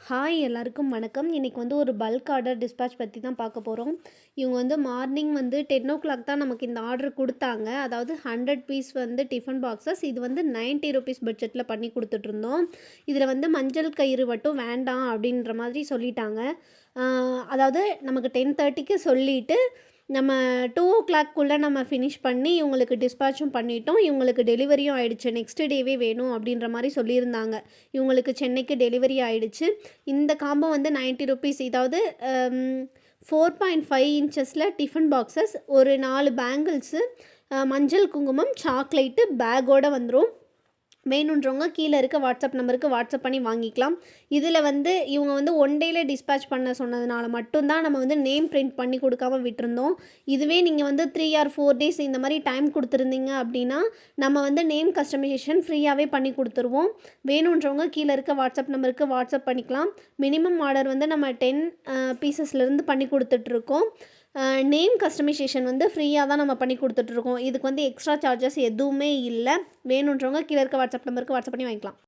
Hi எல்லாருக்கும் வணக்கம். இன்றைக்கி வந்து ஒரு பல்க் ஆர்டர் டிஸ்பேட்ச் பற்றி தான் பார்க்க போகிறோம். இவங்க வந்து மார்னிங் வந்து 10 o'clock தான் நமக்கு இந்த ஆர்டர் கொடுத்தாங்க. அதாவது 100 பீஸ் வந்து டிஃபன் பாக்ஸஸ். இது வந்து 90 ருபீஸ் பட்ஜெட்டில் பண்ணி கொடுத்துட்ருந்தோம். இதில் வந்து மஞ்சள் கயிறு மட்டும் வேண்டாம் அப்படின்ற மாதிரி சொல்லிட்டாங்க. அதாவது நமக்கு 10:30க்கு சொல்லிவிட்டு நம்ம 2 o'clock நம்ம ஃபினிஷ் பண்ணி இவங்களுக்கு டிஸ்பேச்சும் பண்ணிட்டோம். இவங்களுக்கு டெலிவரியும் ஆயிடுச்சு. நெக்ஸ்ட் டேவே வேணும் அப்படின்ற மாதிரி சொல்லியிருந்தாங்க. இவங்களுக்கு சென்னைக்கு டெலிவரி ஆயிடுச்சு. இந்த காம்போ வந்து 90 ருபீஸ். இதாவது 4.5 இன்ச்சஸில் டிஃபன் பாக்ஸஸ், ஒரு 4 பேங்கிள்ஸு, மஞ்சள் குங்குமம், சாக்லேட்டு பேக்கோடு வந்துடும். வேணுன்றவங்க கீழே இருக்க வாட்ஸ்அப் நம்பருக்கு வாட்ஸ்அப் பண்ணி வாங்கிக்கலாம். இதில் வந்து இவங்க வந்து ஒன் டேயில் டிஸ்பேச் பண்ண சொன்னதுனால மட்டும்தான் நம்ம வந்து நேம் பிரிண்ட் பண்ணி கொடுக்காம விட்டுருந்தோம். இதுவே நீங்கள் வந்து 3 or 4 டேஸ் இந்த மாதிரி டைம் கொடுத்துருந்தீங்க அப்படின்னா நம்ம வந்து நேம் கஸ்டமைசேஷன் ஃப்ரீயாகவே பண்ணி கொடுத்துருவோம். வேணுன்றவங்க கீழே இருக்க வாட்ஸ்அப் நம்பருக்கு வாட்ஸ்அப் பண்ணிக்கலாம். மினிமம் ஆர்டர் வந்து நம்ம 10 பீசஸ்லேருந்து பண்ணி கொடுத்துட்ருக்கோம். நேம் கஸ்டமைசேஷன் வந்து ஃப்ரீயாக தான் நம்ம பண்ணி கொடுத்துட்ருக்கோம். இதுக்கு வந்து எக்ஸ்ட்ரா சார்ஜஸ் எதுவுமே இல்லை. வேணுன்றவங்க கீழே இருக்க வாட்ஸ்அப் நம்பருக்கு வாட்ஸ்அப் பண்ணி வாங்கிக்கலாம்.